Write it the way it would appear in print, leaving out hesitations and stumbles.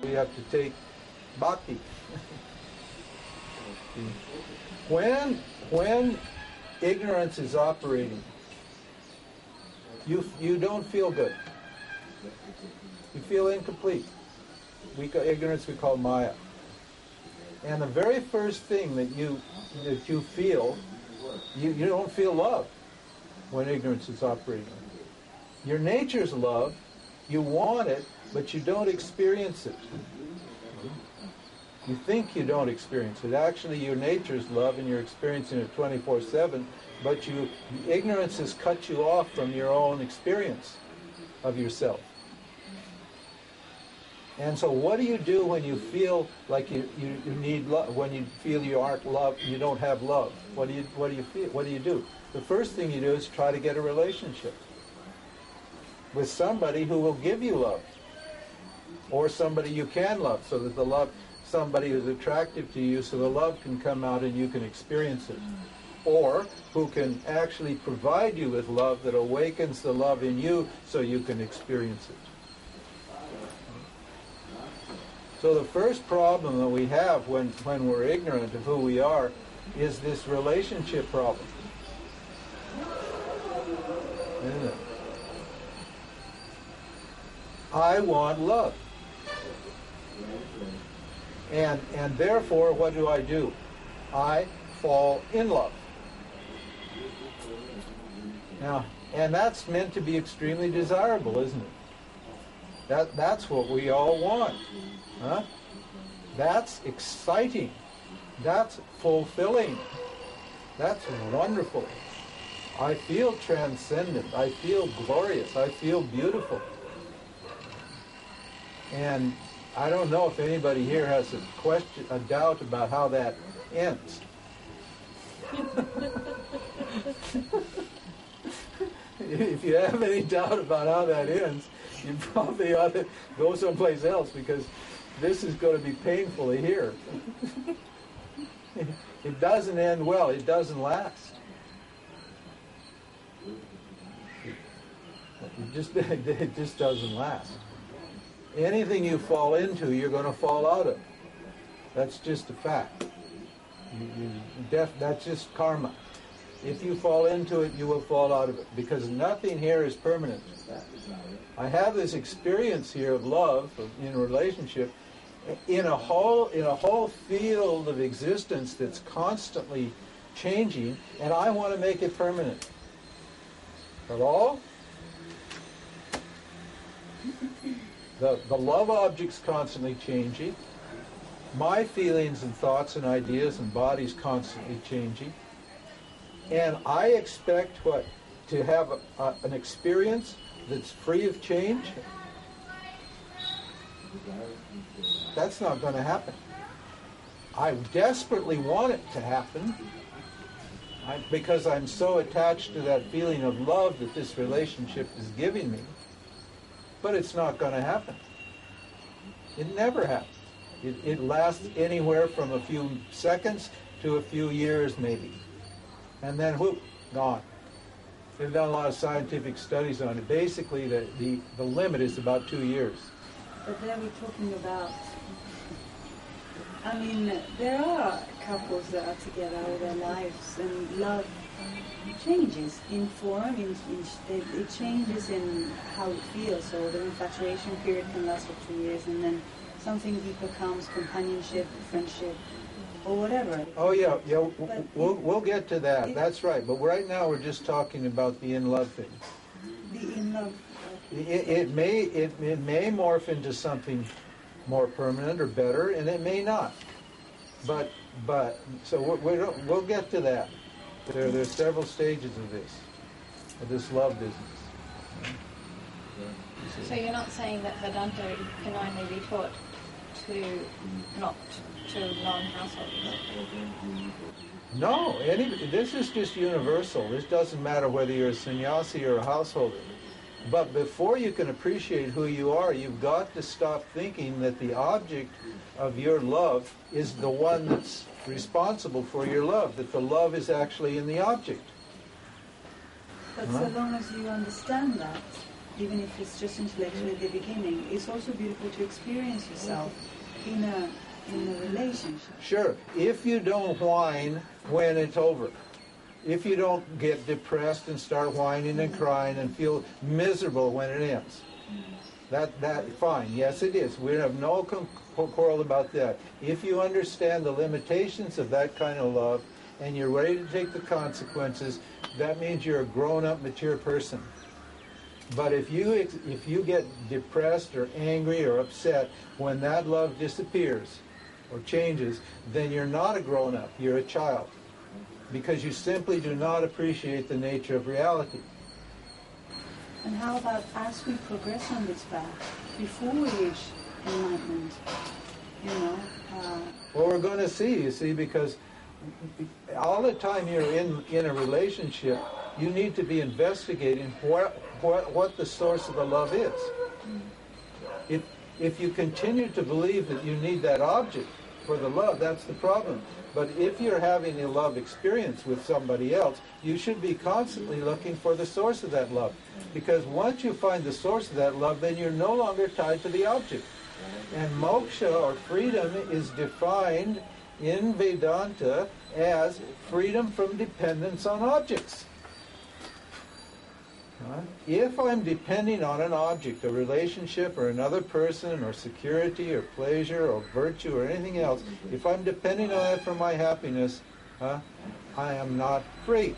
You have to take bhakti. When ignorance is operating, you don't feel good. You feel incomplete. Ignorance we call Maya. And the very first thing that you feel, you don't feel love when ignorance is operating. Your nature's love, you want it, but you don't experience it. You think you don't experience it. Actually, your nature's love and you're experiencing it 24/7, but ignorance has cut you off from your own experience of yourself. And so what do you do when you feel like you need love, when you feel you aren't loved, you don't have love? What do you feel? What do you do? The first thing you do is try to get a relationship with somebody who will give you love, or somebody you can love, so that somebody who's attractive to you, so the love can come out and you can experience it, or who can actually provide you with love that awakens the love in you so you can experience it. So the first problem that we have when we're ignorant of who we are is this relationship problem. Isn't it? I want love. And therefore, what do? I fall in love. Now, and that's meant to be extremely desirable, isn't it? That's what we all want. Huh? That's exciting. That's fulfilling. That's wonderful. I feel transcendent. I feel glorious. I feel beautiful. And I don't know if anybody here has a doubt about how that ends. If you have any doubt about how that ends, you probably ought to go someplace else, because this is going to be painful to hear. It doesn't end well. It doesn't last. It just doesn't last. Anything you fall into, you're going to fall out of. That's just a fact. That's just karma. If you fall into it, you will fall out of it, because nothing here is permanent. I have this experience here of love in a relationship, in a whole field of existence that's constantly changing, and I want to make it permanent. Hello? The love object's constantly changing. My feelings and thoughts and ideas and body's constantly changing. And I expect what? To have an experience that's free of change? That's not going to happen. I desperately want it to happen, because I'm so attached to that feeling of love that this relationship is giving me. But it's not going to happen. It never happens. It lasts anywhere from a few seconds to a few years maybe. And then whoop, gone. They've done a lot of scientific studies on it. Basically, the limit is about 2 years. But then we're talking about, I mean, there are couples that are together all their lives, and love changes in form, it changes in how it feels. So the infatuation period can last for 2 years, and then something deeper comes, companionship, friendship, or whatever. Oh yeah, we'll get to that. That's right. But right now we're just talking about the in love thing. The in love. It may morph into something more permanent or better, and it may not. But so we'll get to that. There's several stages of this love business. So you're not saying that Vedanta can only be taught to non-householders? No, this is just universal. This doesn't matter whether you're a sannyasi or a householder. But before you can appreciate who you are, you've got to stop thinking that the object of your love is the one that's responsible for your love, that the love is actually in the object. But so long as you understand that, even if it's just intellectually at the beginning, it's also beautiful to experience yourself in a relationship. Sure, if you don't whine when it's over, if you don't get depressed and start whining and crying and feel miserable when it ends, that fine. Yes, it is. We have no quarrel about that. If you understand the limitations of that kind of love and you're ready to take the consequences, that means you're a grown-up, mature person. But if you get depressed or angry or upset when that love disappears or changes, then you're not a grown-up, you're a child. Because you simply do not appreciate the nature of reality. And how about as we progress on this path, before we reach enlightenment, Well, we're going to see, you see, because all the time you're in a relationship, you need to be investigating what the source of the love is. If you continue to believe that you need that object for the love, that's the problem. But if you're having a love experience with somebody else, you should be constantly looking for the source of that love. Because once you find the source of that love, then you're no longer tied to the object. And moksha, or freedom, is defined in Vedanta as freedom from dependence on objects. If I'm depending on an object, a relationship, or another person, or security, or pleasure, or virtue, or anything else, if I'm depending on it for my happiness, I am not free.